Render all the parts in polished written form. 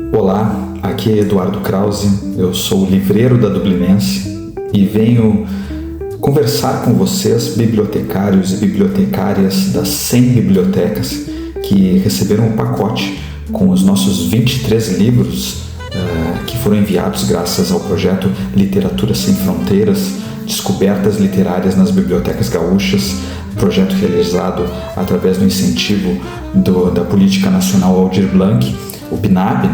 Olá, aqui é Eduardo Krause, eu sou o livreiro da Dublinense e venho conversar com vocês, bibliotecários e bibliotecárias das 100 bibliotecas que receberam um pacote com os nossos 23 livros que foram enviados graças ao projeto Literatura Sem Fronteiras, Descobertas Literárias nas Bibliotecas Gaúchas, projeto realizado através do incentivo da Política Nacional Aldir Blanc, o PNAB,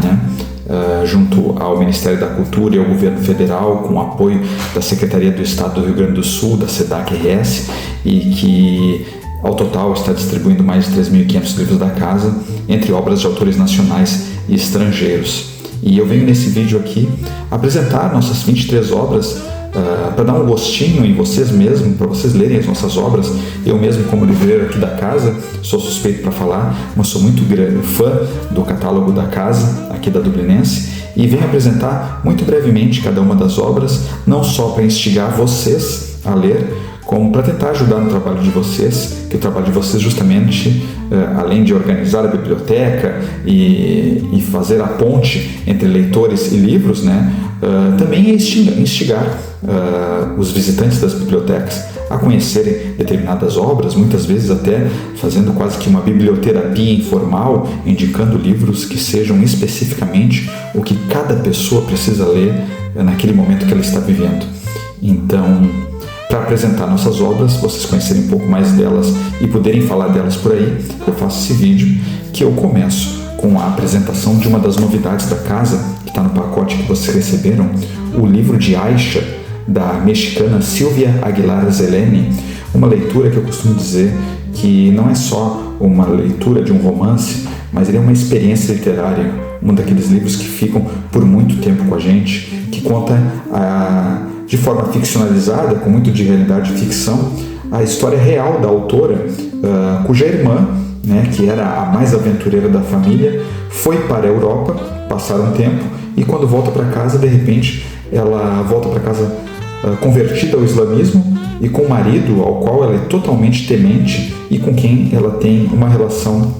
junto ao Ministério da Cultura e ao Governo Federal, com o apoio da Secretaria do Estado do Rio Grande do Sul, da SEDAC-RS, e que ao total está distribuindo mais de 3.500 livros da casa, entre obras de autores nacionais e estrangeiros. E eu venho nesse vídeo aqui apresentar nossas 23 obras para dar um gostinho em vocês mesmos, para vocês lerem as nossas obras. Eu mesmo, como livreiro aqui da casa, sou suspeito para falar, mas sou muito fã do catálogo da casa, aqui da Dublinense, e venho apresentar muito brevemente cada uma das obras, não só para instigar vocês a ler, como para tentar ajudar no trabalho de vocês, que o trabalho de vocês justamente, além de organizar a biblioteca e fazer a ponte entre leitores e livros, também é instigar os visitantes das bibliotecas a conhecerem determinadas obras, muitas vezes até fazendo quase que uma biblioterapia informal, indicando livros que sejam especificamente o que cada pessoa precisa ler naquele momento que ela está vivendo. Então, para apresentar nossas obras, vocês conhecerem um pouco mais delas e poderem falar delas por aí, eu faço esse vídeo que eu começo com a apresentação de uma das novidades da casa, que está no pacote que vocês receberam, o livro de Aisha, da mexicana Silvia Aguilar Zeleny, uma leitura que eu costumo dizer que não é só uma leitura de um romance, mas ele é uma experiência literária, um daqueles livros que ficam por muito tempo com a gente, que conta de forma ficcionalizada, com muito de realidade e ficção, a história real da autora, cuja irmã, que era a mais aventureira da família, foi para a Europa passar um tempo e quando volta para casa, de repente, ela volta para casa convertida ao islamismo e com um marido ao qual ela é totalmente temente e com quem ela tem uma relação,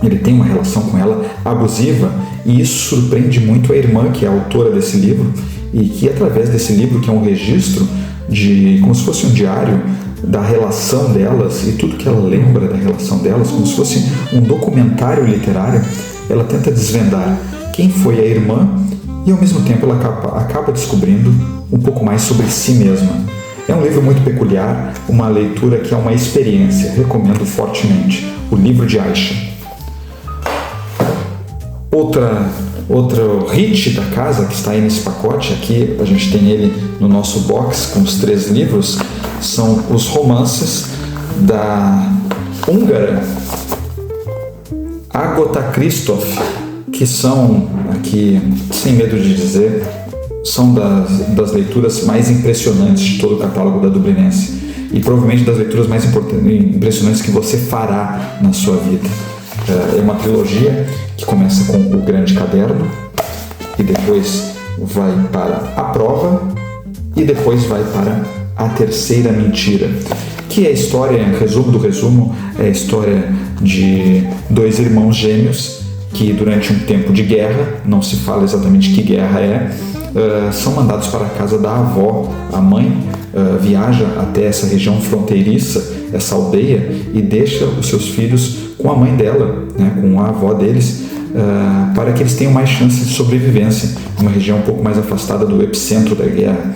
ele tem uma relação com ela abusiva, e isso surpreende muito a irmã, que é a autora desse livro, e que através desse livro, que é um registro como se fosse um diário da relação delas e tudo que ela lembra da relação delas, como se fosse um documentário literário, ela tenta desvendar quem foi a irmã e ao mesmo tempo ela acaba descobrindo um pouco mais sobre si mesma. É um livro muito peculiar, uma leitura que é uma experiência, recomendo fortemente, o livro de Aisha. Outro hit da casa que está aí nesse pacote, aqui a gente tem ele no nosso box com os 3 livros, são os romances da húngara Agota Christoph, que são, aqui sem medo de dizer, são das leituras mais impressionantes de todo o catálogo da Dublinense e provavelmente das leituras mais impressionantes que você fará na sua vida. É uma trilogia que começa com O Grande Caderno e depois vai para A Prova e depois vai para A Terceira Mentira, que é a história, resumo do resumo, é a história de 2 irmãos gêmeos que durante um tempo de guerra, não se fala exatamente que guerra é, são mandados para a casa da avó. A mãe viaja até essa região fronteiriça, essa aldeia, e deixa os seus filhos com a mãe dela, com a avó deles, para que eles tenham mais chances de sobrevivência, uma região um pouco mais afastada do epicentro da guerra.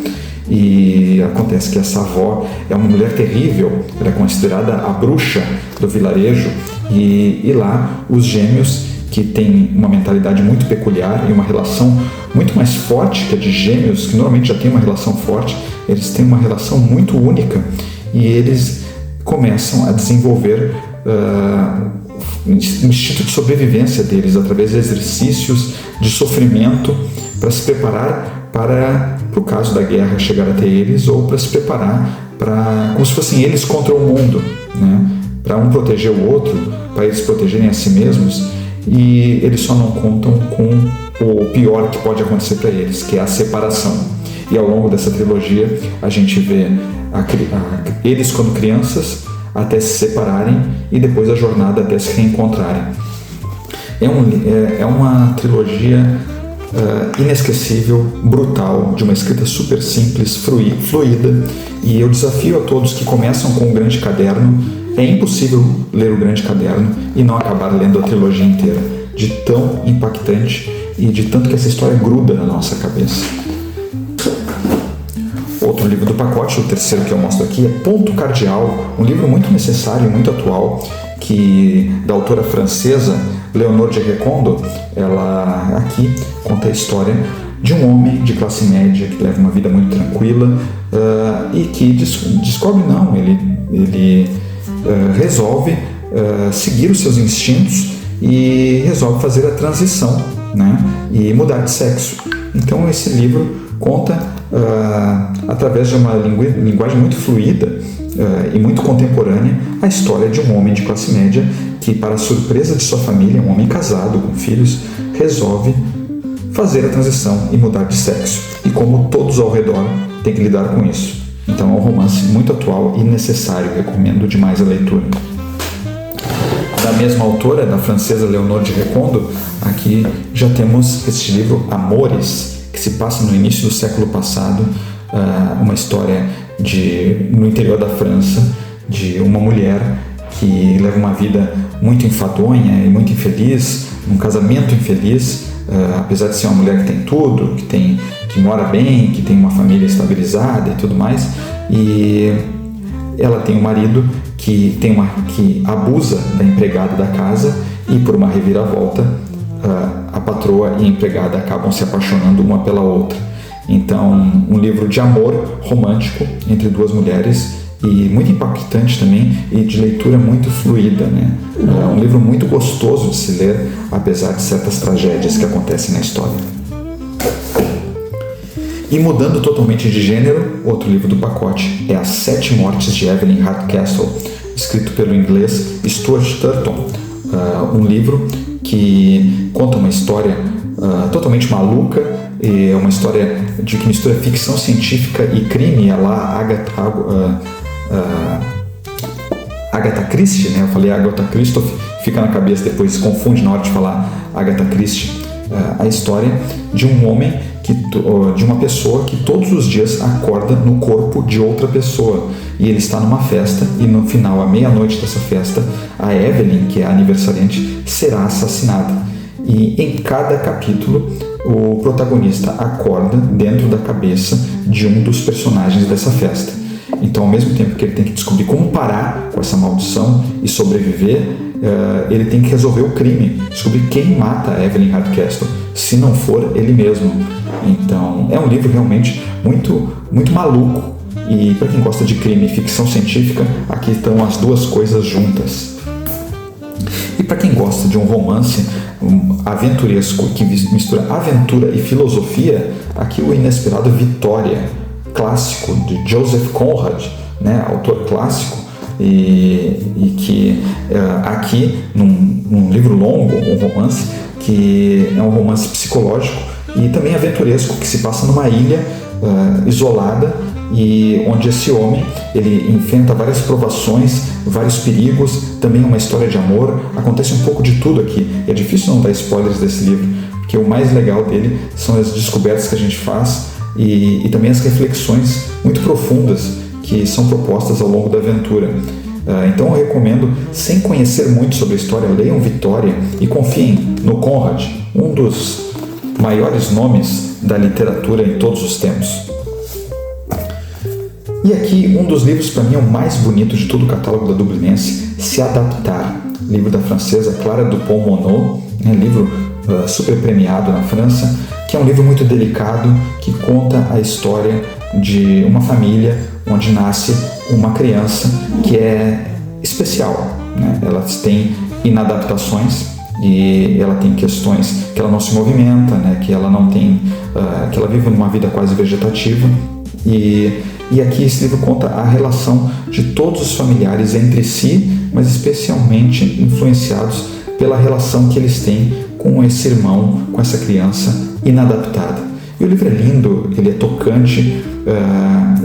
E acontece que essa avó é uma mulher terrível, ela é considerada a bruxa do vilarejo, e lá os gêmeos, que têm uma mentalidade muito peculiar e uma relação muito mais forte que a de gêmeos, que normalmente já têm uma relação forte, eles têm uma relação muito única e eles começam a desenvolver o instinto de sobrevivência deles através de exercícios de sofrimento para se preparar para o caso da guerra chegar até eles, ou para se preparar como se fossem eles contra o mundo, para um proteger o outro, para eles protegerem a si mesmos. E eles só não contam com o pior que pode acontecer para eles, que é a separação. E ao longo dessa trilogia a gente vê eles quando crianças até se separarem e depois a jornada até se reencontrarem. É uma trilogia inesquecível, brutal, de uma escrita super simples, fluida, e eu desafio a todos que começam com o Grande Caderno. É impossível ler o Grande Caderno e não acabar lendo a trilogia inteira, de tão impactante e de tanto que essa história gruda na nossa cabeça. Outro livro do pacote, o terceiro que eu mostro aqui, é Ponto Cardeal, um livro muito necessário e muito atual, da autora francesa Léonore de Recondo. Ela aqui conta a história de um homem de classe média que leva uma vida muito tranquila e que descobre ele resolve seguir os seus instintos e resolve fazer a transição, né, e mudar de sexo. Então esse livro conta, através de uma linguagem muito fluida e muito contemporânea, a história de um homem de classe média que, para a surpresa de sua família, um homem casado com filhos, resolve fazer a transição e mudar de sexo, e como todos ao redor têm que lidar com isso. Então é um romance muito atual e necessário, recomendo demais a leitura. Da mesma autora, da francesa Léonore de Recondo, aqui já temos este livro Amores, que se passa no início do século passado, uma história no interior da França, de uma mulher que leva uma vida muito enfadonha e muito infeliz, um casamento infeliz, apesar de ser uma mulher que tem tudo, que mora bem, que tem uma família estabilizada e tudo mais, e ela tem um marido que abusa da empregada da casa, e por uma reviravolta a patroa e a empregada acabam se apaixonando uma pela outra. Então, um livro de amor romântico entre duas mulheres, e muito impactante também, e de leitura muito fluida, né? É um livro muito gostoso de se ler, apesar de certas tragédias que acontecem na história. E mudando totalmente de gênero, outro livro do pacote é As 7 Mortes de Evelyn Hardcastle, escrito pelo inglês Stuart Turton. Um livro que conta uma história totalmente maluca, é uma história que mistura ficção científica e crime, Agatha Christie, né? Eu falei Agatha Christoph, fica na cabeça, depois se confunde na hora de falar Agatha Christie. A história de um homem, de uma pessoa que todos os dias acorda no corpo de outra pessoa, e ele está numa festa, e no final, à meia-noite dessa festa, a Evelyn, que é a aniversariante, será assassinada. E em cada capítulo o protagonista acorda dentro da cabeça de um dos personagens dessa festa. Então, ao mesmo tempo que ele tem que descobrir como parar com essa maldição e sobreviver, ele tem que resolver o crime, descobrir quem mata a Evelyn Hardcastle, se não for ele mesmo. Então, é um livro realmente muito, muito maluco, e para quem gosta de crime e ficção científica, aqui estão as duas coisas juntas. E para quem gosta de um romance aventuresco que mistura aventura e filosofia, aqui o inesperado Vitória, clássico de Joseph Conrad, né, autor clássico, e que aqui num livro longo, um romance que é um romance psicológico e também aventuresco, que se passa numa ilha isolada, e onde esse homem ele enfrenta várias provações, vários perigos, também uma história de amor. Acontece um pouco de tudo aqui. É difícil não dar spoilers desse livro, porque o mais legal dele são as descobertas que a gente faz e também as reflexões muito profundas que são propostas ao longo da aventura. Então eu recomendo, sem conhecer muito sobre a história, leiam Vitória e confiem no Conrad, um dos maiores nomes da literatura em todos os tempos. E aqui, um dos livros, para mim, é o mais bonito de todo o catálogo da Dublinense, Se Adaptar, livro da francesa Clara Dupont-Moreau, livro super premiado na França, que é um livro muito delicado, que conta a história de uma família onde nasce uma criança que é especial, né? Ela tem inadaptações e ela tem questões que ela não se movimenta, né? Que ela não tem, que ela vive uma vida quase vegetativa. E aqui esse livro conta a relação de todos os familiares entre si, mas especialmente influenciados pela relação que eles têm com esse irmão, com essa criança inadaptada. E o livro é lindo, ele é tocante,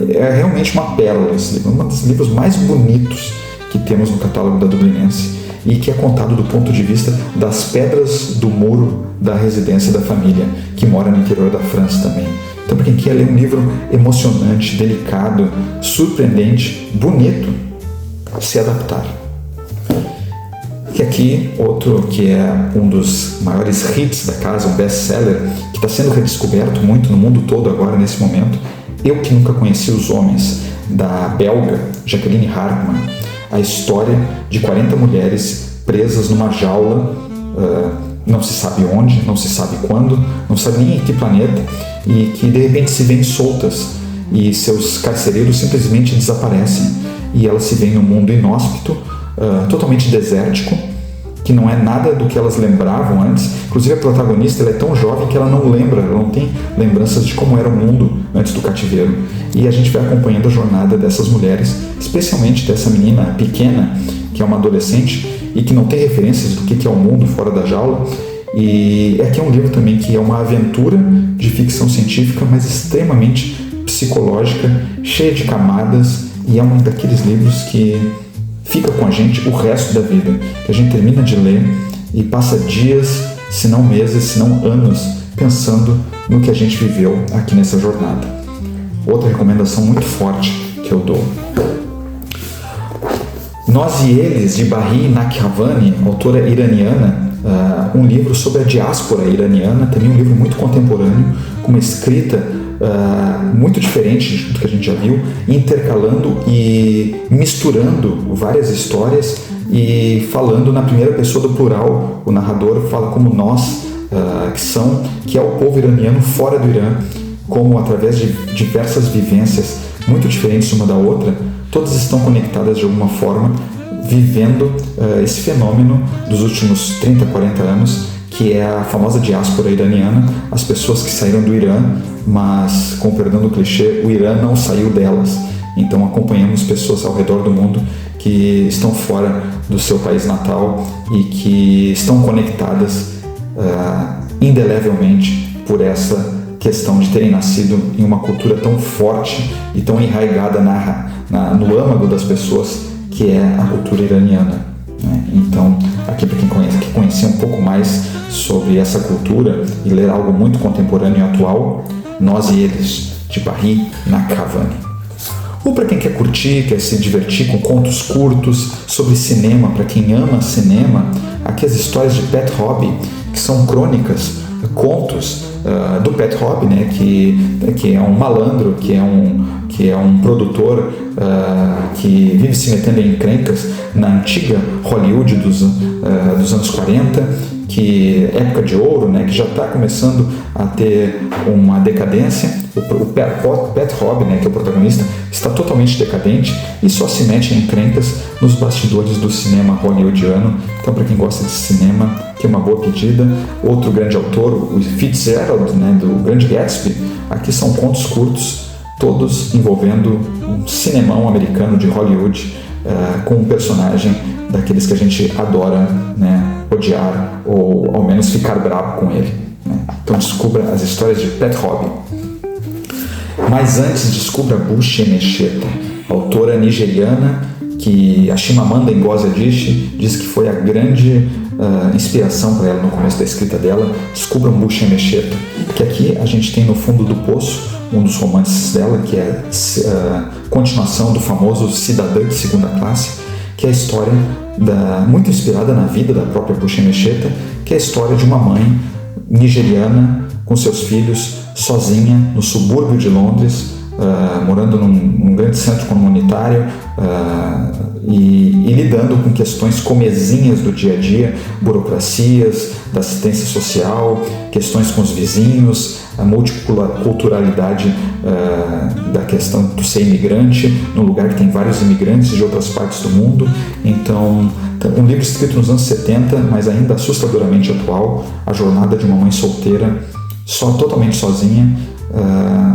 é realmente uma pérola esse livro, um dos livros mais bonitos que temos no catálogo da Dublinense. e que é contado do ponto de vista das pedras do muro da residência da família, que mora no interior da França também. Então, para quem quer ler um livro emocionante, delicado, surpreendente, bonito, se adaptar. E aqui, outro que é um dos maiores hits da casa, um best-seller, que está sendo redescoberto muito no mundo todo agora, nesse momento, Eu Que Nunca Conheci os Homens, da belga Jacqueline Hartmann. A história de 40 mulheres presas numa jaula, não se sabe onde, não se sabe quando, não se sabe nem em que planeta, e que de repente se veem soltas e seus carcereiros simplesmente desaparecem. E elas se veem num mundo inóspito, totalmente desértico, que não é nada do que elas lembravam antes. Inclusive a protagonista, ela é tão jovem que ela não lembra, ela não tem lembranças de como era o mundo antes do cativeiro. E a gente vai acompanhando a jornada dessas mulheres, especialmente dessa menina pequena, que é uma adolescente e que não tem referências do que é o mundo fora da jaula. E aqui é um livro também que é uma aventura de ficção científica, mas extremamente psicológica, cheia de camadas, e é um daqueles livros que fica com a gente o resto da vida, que a gente termina de ler e passa dias, se não meses, se não anos, pensando no que a gente viveu aqui nessa jornada. Outra recomendação muito forte que eu dou. Nós e Eles, de Barry Nakhjavani, autora iraniana, um livro sobre a diáspora iraniana, também um livro muito contemporâneo, com uma escrita muito diferente do que a gente já viu, intercalando e misturando várias histórias e falando na primeira pessoa do plural. O narrador fala como nós, que é o povo iraniano fora do Irã, como através de diversas vivências muito diferentes uma da outra, todas estão conectadas de alguma forma, vivendo esse fenômeno dos últimos 30, 40 anos, que é a famosa diáspora iraniana, as pessoas que saíram do Irã, mas, com o perdão do clichê, o Irã não saiu delas. Então acompanhamos pessoas ao redor do mundo que estão fora do seu país natal e que estão conectadas indelevelmente por essa questão de terem nascido em uma cultura tão forte e tão enraizada no âmago das pessoas, que é a cultura iraniana. Então, aqui para quem quer conhecer um pouco mais sobre essa cultura e ler algo muito contemporâneo e atual, Nós e Eles, de Barry Nakhjavani. Ou para quem quer curtir, quer se divertir com contos curtos sobre cinema, para quem ama cinema, aqui as histórias de Pat Hobby, que são crônicas, contos do Pat Hobby, né, que é um malandro, que é um produtor que vive se metendo em encrencas na antiga Hollywood dos anos 40, que época de ouro, né, que já está começando a ter uma decadência. O Pat Hobby, né, que é o protagonista, está totalmente decadente e só se mete em encrencas nos bastidores do cinema hollywoodiano. Então, para quem gosta de cinema, que é uma boa pedida. Outro grande autor, o Fitzgerald, né, do Grande Gatsby. Aqui são contos curtos, todos envolvendo um cinemão americano de Hollywood, com um personagem daqueles que a gente adora, né, odiar ou ao menos ficar bravo com ele, né? Então descubra as histórias de Pat Hobby. Mas antes, descubra Bushi Emecheta, autora nigeriana, que a Chimamanda Ngozi Adichie diz que foi a grande inspiração para ela no começo da escrita dela. Descubra Bushi Emecheta, que aqui a gente tem No Fundo do Poço, um dos romances dela, que é continuação do famoso Cidadã de Segunda Classe, que é a história muito inspirada na vida da própria Bushi Emecheta, que é a história de uma mãe nigeriana com seus filhos, sozinha, no subúrbio de Londres, morando num grande centro comunitário e lidando com questões comezinhas do dia a dia, burocracias, da assistência social, questões com os vizinhos, a multiculturalidade da questão do ser imigrante, num lugar que tem vários imigrantes de outras partes do mundo. Então, um livro escrito nos anos 70, mas ainda assustadoramente atual, a jornada de uma mãe solteira, totalmente sozinha,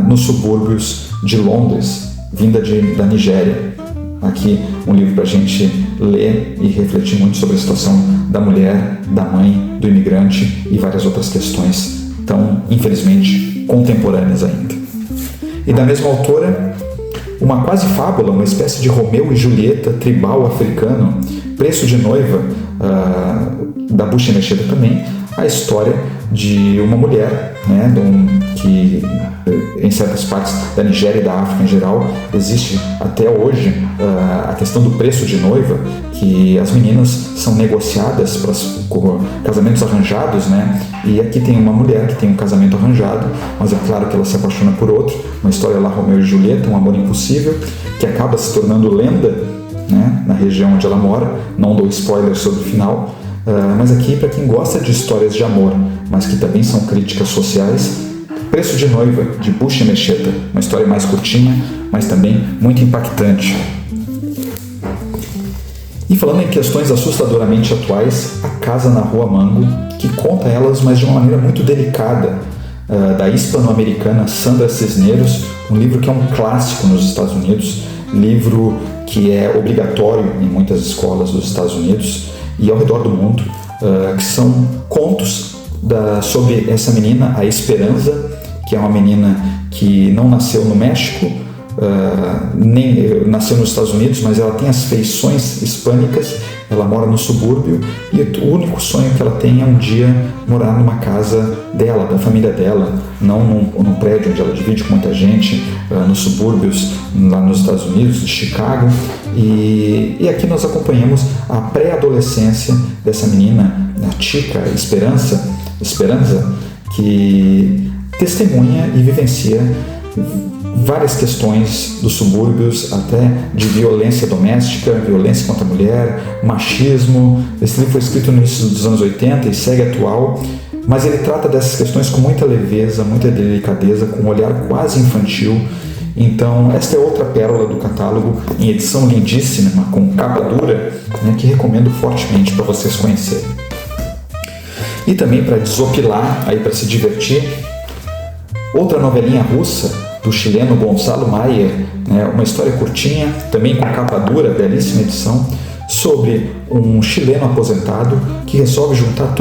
nos subúrbios de Londres, vinda da Nigéria. Aqui um livro para a gente ler e refletir muito sobre a situação da mulher, da mãe, do imigrante e várias outras questões tão, infelizmente, contemporâneas ainda. E da mesma autora, uma quase fábula, uma espécie de Romeu e Julieta tribal africano, Preço de Noiva, da Bucha e Mecheta também, a história de uma mulher, né, que em certas partes da Nigéria e da África em geral existe até hoje a questão do preço de noiva, que as meninas são negociadas para casamentos arranjados, né? E aqui tem uma mulher que tem um casamento arranjado, mas é claro que ela se apaixona por outro, uma história lá Romeu e Julieta, um amor impossível, que acaba se tornando lenda, né, na região onde ela mora. Não dou spoiler sobre o final, mas aqui, para quem gosta de histórias de amor, mas que também são críticas sociais, Preço de Noiva, de Bucha e Mecheta, uma história mais curtinha, mas também muito impactante. E falando em questões assustadoramente atuais, A Casa na Rua Mango, que conta elas, mas de uma maneira muito delicada, da hispano-americana Sandra Cisneros, um livro que é um clássico nos Estados Unidos, livro que é obrigatório em muitas escolas dos Estados Unidos e ao redor do mundo, que são contos sobre essa menina, a Esperanza, que é uma menina que não nasceu no México, nem nasceu nos Estados Unidos, mas ela tem as feições hispânicas, ela mora no subúrbio e o único sonho que ela tem é um dia morar numa casa dela, da família dela, não num prédio onde ela divide com muita gente, nos subúrbios lá nos Estados Unidos, de Chicago. E aqui nós acompanhamos a pré-adolescência dessa menina, a Chica Esperanza, que testemunha e vivencia várias questões dos subúrbios, até de violência doméstica, violência contra a mulher, machismo. Esse livro foi escrito no início dos anos 80 e segue atual, mas ele trata dessas questões com muita leveza, muita delicadeza, com um olhar quase infantil. Então, esta é outra pérola do catálogo, em edição lindíssima, com capa dura, né, que recomendo fortemente para vocês conhecerem. E também para desopilar, para se divertir, outra novelinha russa, do chileno Gonzalo Mayer, né, uma história curtinha, também com capa dura, belíssima edição, sobre um chileno aposentado que resolve juntar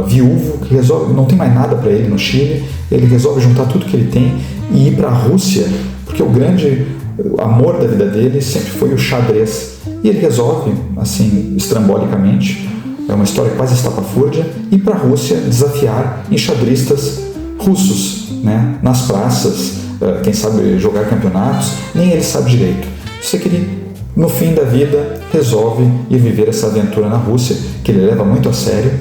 viúvo, que não tem mais nada para ele no Chile, ele resolve juntar tudo que ele tem e ir para a Rússia, porque o grande amor da vida dele sempre foi o xadrez. E ele resolve, assim, estrambolicamente, é uma história quase estapafúrdia, ir para a Rússia desafiar enxadristas russos, né, nas praças, quem sabe jogar campeonatos, nem ele sabe direito. Isso é que ele, no fim da vida, resolve ir viver essa aventura na Rússia, que ele leva muito a sério,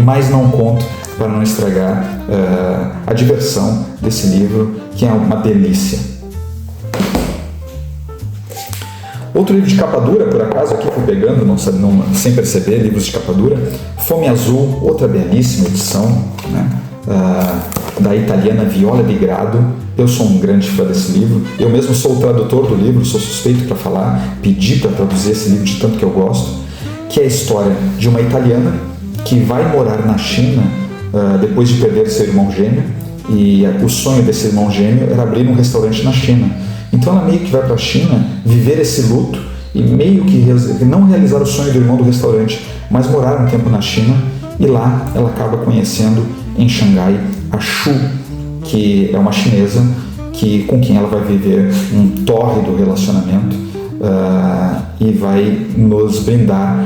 mas não conto para não estragar a diversão desse livro, que é uma delícia. Outro livro de capa dura, por acaso, aqui fui pegando, sem perceber, livros de capa dura, Fome Azul, outra belíssima edição, né? Da italiana Viola Di Grado. Eu sou um grande fã desse livro, eu mesmo sou o tradutor do livro, sou suspeito para falar, pedi para traduzir esse livro de tanto que eu gosto, que é a história de uma italiana que vai morar na China depois de perder seu irmão gêmeo, e o sonho desse irmão gêmeo era abrir um restaurante na China. Então ela meio que vai para a China viver esse luto e meio que não realizar o sonho do irmão do restaurante, mas morar um tempo na China, e lá ela acaba conhecendo em Xangai a Xu, que é uma chinesa com quem ela vai viver um tórrido relacionamento e vai nos brindar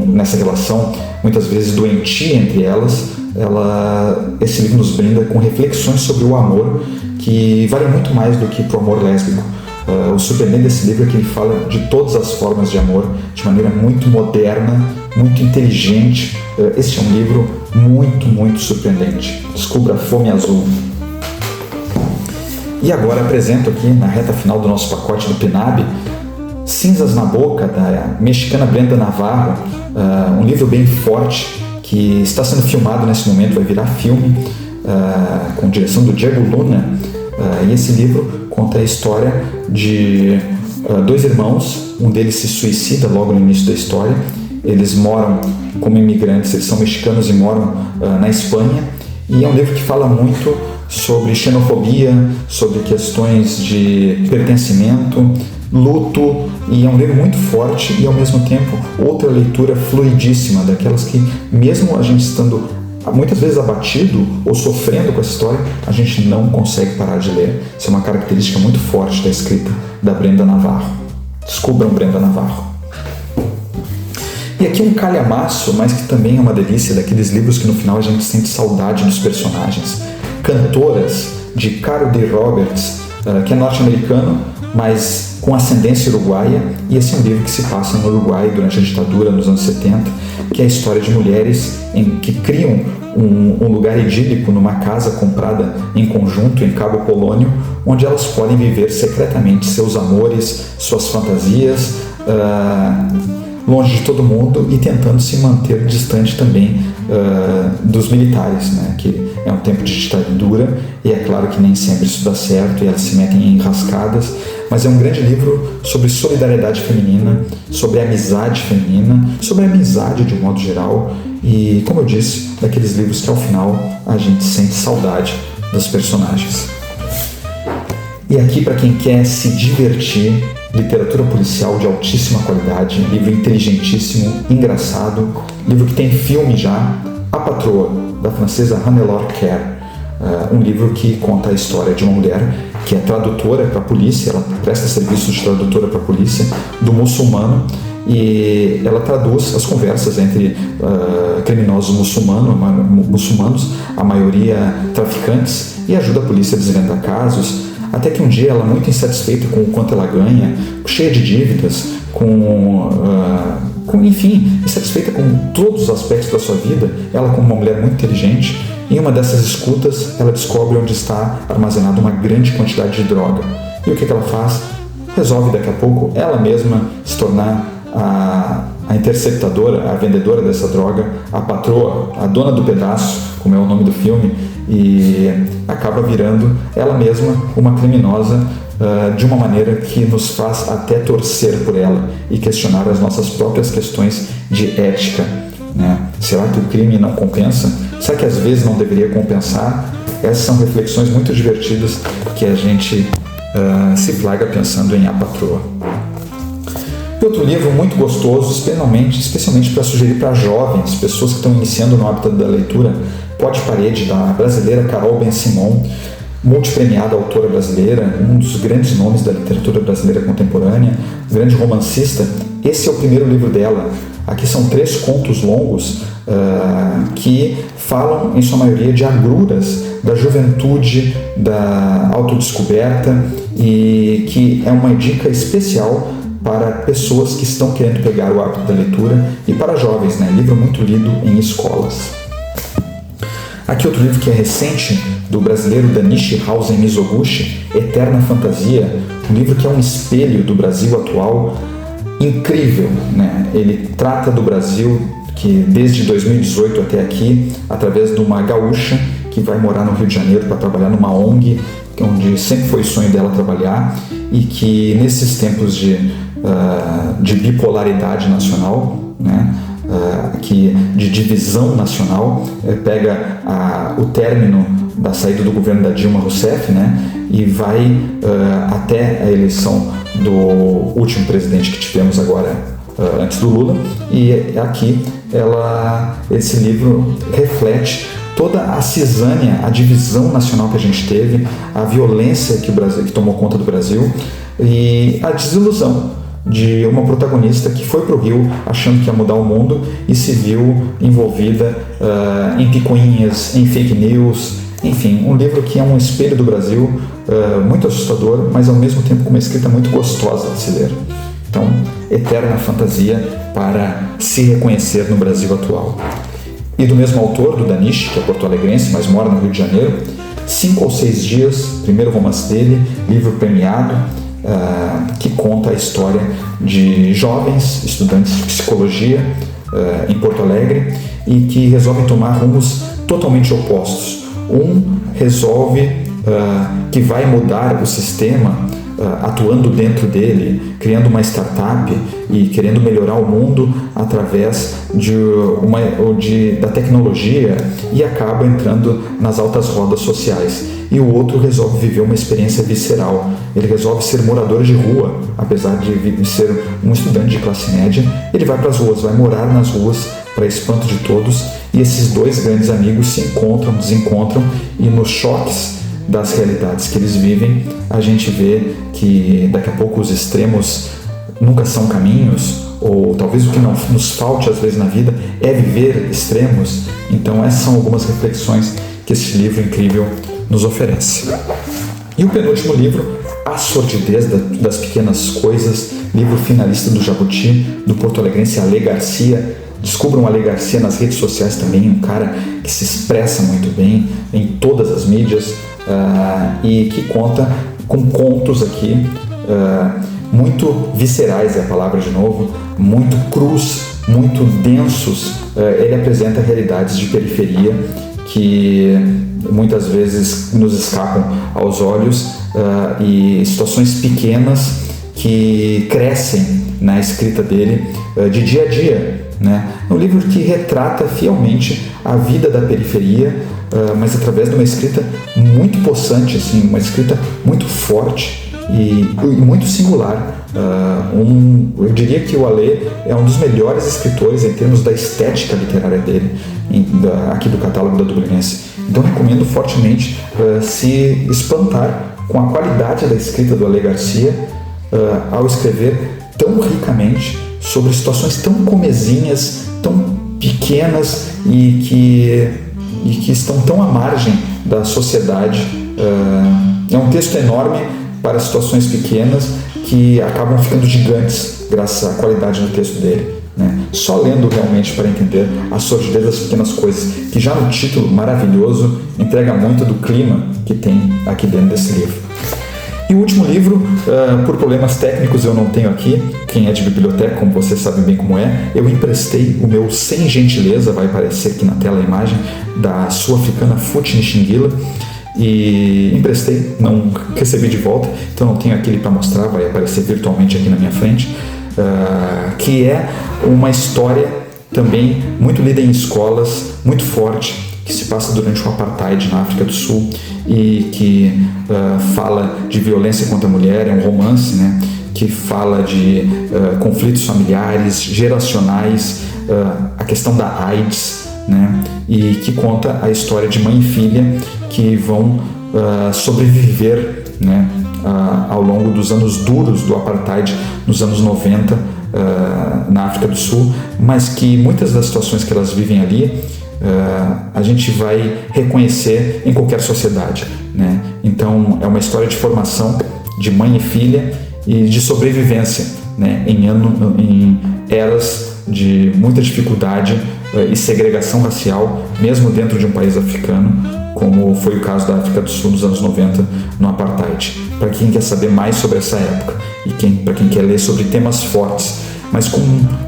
nessa relação, muitas vezes doentia entre elas. Esse livro nos brinda com reflexões sobre o amor que valem muito mais do que para o amor lésbico. O surpreendente desse livro é que ele fala de todas as formas de amor de maneira muito moderna, muito inteligente. Este é um livro muito, muito surpreendente. Descubra Fome Azul. E agora apresento aqui, na reta final do nosso pacote do PNAB, Cinzas na Boca, da mexicana Brenda Navarro, um livro bem forte que está sendo filmado nesse momento, vai virar filme, com direção do Diego Luna. E esse livro conta a história de dois irmãos, um deles se suicida logo no início da história. Eles moram como imigrantes, eles são mexicanos e moram na Espanha, e é um livro que fala muito sobre xenofobia, sobre questões de pertencimento, luto, e é um livro muito forte e ao mesmo tempo outra leitura fluidíssima, daquelas que mesmo a gente estando muitas vezes abatido ou sofrendo com essa história, a gente não consegue parar de ler. Isso é uma característica muito forte da escrita da Brenda Navarro. Descubram Brenda Navarro. E aqui um calhamaço, mas que também é uma delícia, daqueles livros que no final a gente sente saudade dos personagens. Cantoras, de Carol D. Roberts, que é norte-americano, mas com ascendência uruguaia, e esse é um livro que se passa no Uruguai durante a ditadura, nos anos 70, que é a história de mulheres que criam um lugar idílico numa casa comprada em conjunto em Cabo Polônio, onde elas podem viver secretamente seus amores, suas fantasias, longe de todo mundo e tentando se manter distante também dos militares, né? Que é um tempo de ditadura e é claro que nem sempre isso dá certo e elas se metem em enrascadas, mas é um grande livro sobre solidariedade feminina, sobre amizade feminina, sobre a amizade de um modo geral e, como eu disse, daqueles livros que ao final a gente sente saudade dos personagens. E aqui, para quem quer se divertir, literatura policial de altíssima qualidade, livro inteligentíssimo, engraçado, livro que tem filme já, A Patroa, da francesa Hannelore Kerr, um livro que conta a história de uma mulher que é tradutora para a polícia, ela presta serviço de tradutora para a polícia, do muçulmano, e ela traduz as conversas entre criminosos muçulmanos, a maioria traficantes, e ajuda a polícia a desvendar casos, até que um dia ela, muito insatisfeita com o quanto ela ganha, cheia de dívidas, enfim, insatisfeita com todos os aspectos da sua vida, ela, como uma mulher muito inteligente, em uma dessas escutas, ela descobre onde está armazenada uma grande quantidade de droga. E o que ela faz? Resolve daqui a pouco ela mesma se tornar a interceptadora, a vendedora dessa droga, a patroa, a dona do pedaço, como é o nome do filme, e acaba virando ela mesma uma criminosa de uma maneira que nos faz até torcer por ela e questionar as nossas próprias questões de ética, né? Será que o crime não compensa? Será que às vezes não deveria compensar? Essas são reflexões muito divertidas que a gente se flagra pensando em A Patroa. E outro livro muito gostoso, especialmente para sugerir para jovens, pessoas que estão iniciando no hábito da leitura, Pó de Parede, da brasileira Carol Ben-Simon, multipremiada autora brasileira, um dos grandes nomes da literatura brasileira contemporânea, grande romancista. Esse é o primeiro livro dela. Aqui são 3 contos longos que falam, em sua maioria, de agruras da juventude, da autodescoberta, e que é uma dica especial para pessoas que estão querendo pegar o hábito da leitura e para jovens, né? Livro muito lido em escolas. Aqui outro livro que é recente, do brasileiro Danishi Hausen Mizoguchi, Eterna Fantasia, um livro que é um espelho do Brasil atual, incrível, né? Ele trata do Brasil que desde 2018 até aqui, através de uma gaúcha que vai morar no Rio de Janeiro para trabalhar numa ONG, onde sempre foi o sonho dela trabalhar, e que nesses tempos de bipolaridade nacional, né, de divisão nacional, pega o término da saída do governo da Dilma Rousseff, né, e vai até a eleição do último presidente que tivemos agora, antes do Lula, e aqui esse livro reflete toda a cisânia, a divisão nacional que a gente teve, a violência que tomou conta do Brasil e a desilusão de uma protagonista que foi para o Rio achando que ia mudar o mundo e se viu envolvida em picuinhas, em fake news, enfim, um livro que é um espelho do Brasil, muito assustador, mas ao mesmo tempo com uma escrita muito gostosa de se ler. Então, Eterna Fantasia para se reconhecer no Brasil atual. E do mesmo autor, do Danishi, que é porto-alegrense, mas mora no Rio de Janeiro, 5 ou 6 dias, primeiro romance dele, livro premiado, que conta a história de jovens estudantes de psicologia em Porto Alegre e que resolvem tomar rumos totalmente opostos. Um resolve que vai mudar o sistema, atuando dentro dele, criando uma startup e querendo melhorar o mundo através da tecnologia, e acaba entrando nas altas rodas sociais. E o outro resolve viver uma experiência visceral. Ele resolve ser morador de rua, apesar de ser um estudante de classe média. Ele vai para as ruas, vai morar nas ruas, para espanto de todos, e esses 2 grandes amigos se encontram, desencontram, e nos choques das realidades que eles vivem, a gente vê que daqui a pouco os extremos nunca são caminhos, ou talvez o que não nos falte às vezes na vida é viver extremos. Então essas são algumas reflexões que esse livro incrível nos oferece. E o penúltimo livro, A Sordidez das Pequenas Coisas, livro finalista do Jabuti, do porto-alegrense Ale Garcia. Descubram Ale Garcia nas redes sociais também, um cara que se expressa muito bem em todas as mídias e que conta com contos aqui muito viscerais, é a palavra de novo, muito crus, muito densos. Ele apresenta realidades de periferia que muitas vezes nos escapam aos olhos e situações pequenas que crescem na escrita dele de dia a dia, né? Um livro que retrata fielmente a vida da periferia, mas através de uma escrita muito possante, assim, uma escrita muito forte e muito singular. Eu diria que o Ale é um dos melhores escritores em termos da estética literária dele, aqui do catálogo da Dublinense. Então recomendo fortemente se espantar com a qualidade da escrita do Ale Garcia ao escrever tão ricamente sobre situações tão comezinhas, tão pequenas e que estão tão à margem da sociedade. É um texto enorme para situações pequenas que acabam ficando gigantes graças à qualidade do texto dele, né? Só lendo realmente para entender a sordidez das pequenas coisas, que já no título maravilhoso entrega muito do clima que tem aqui dentro desse livro. E o último livro, por problemas técnicos eu não tenho aqui, quem é de biblioteca, como vocês sabem bem como é, eu emprestei o meu Sem Gentileza, vai aparecer aqui na tela a imagem, da sul-africana Futhi Nxingila, e emprestei, não recebi de volta, então não tenho aquele para mostrar, vai aparecer virtualmente aqui na minha frente, que é uma história também muito lida em escolas, muito forte, que se passa durante o Apartheid na África do Sul e que fala de violência contra a mulher, é um romance, né, que fala de conflitos familiares, geracionais, a questão da AIDS, né, e que conta a história de mãe e filha que vão sobreviver, né, ao longo dos anos duros do Apartheid, nos anos 90, na África do Sul, mas que muitas das situações que elas vivem ali a gente vai reconhecer em qualquer sociedade, né? Então é uma história de formação de mãe e filha e de sobrevivência, né? Em eras de muita dificuldade e segregação racial, mesmo dentro de um país africano, como foi o caso da África do Sul nos anos 90 no Apartheid. Para quem quer saber mais sobre essa época e para quem quer ler sobre temas fortes, mas com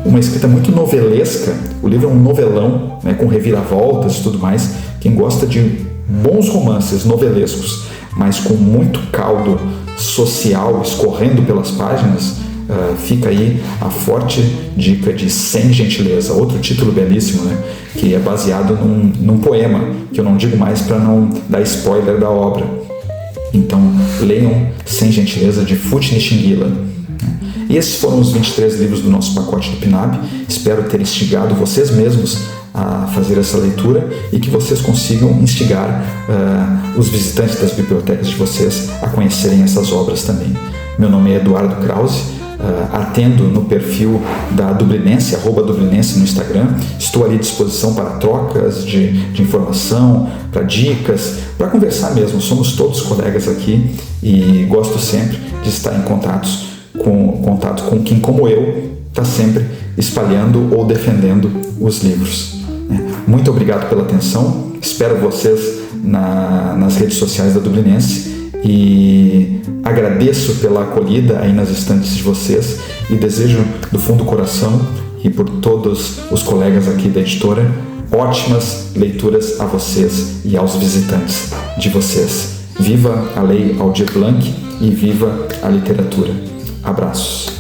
uma escrita muito novelesca, o livro é um novelão, né, com reviravoltas e tudo mais. Quem gosta de bons romances novelescos, mas com muito caldo social escorrendo pelas páginas, fica aí a forte dica de Sem Gentileza, outro título belíssimo, né, que é baseado num poema, que eu não digo mais para não dar spoiler da obra. Então leiam Sem Gentileza, de Futhi Nxingila. E esses foram os 23 livros do nosso pacote do PNAB. Espero ter instigado vocês mesmos a fazer essa leitura e que vocês consigam instigar os visitantes das bibliotecas de vocês a conhecerem essas obras também. Meu nome é Eduardo Krause, atendo no perfil da Dublinense, @Dublinense no Instagram. Estou ali à disposição para trocas de informação, para dicas, para conversar mesmo. Somos todos colegas aqui e gosto sempre de estar em contato com quem, como eu, está sempre espalhando ou defendendo os livros. Muito obrigado pela atenção, espero vocês nas redes sociais da Dublinense e agradeço pela acolhida aí nas estantes de vocês e desejo do fundo do coração e por todos os colegas aqui da editora ótimas leituras a vocês e aos visitantes de vocês. Viva a Lei Aldir Blanc e viva a literatura. Abraços.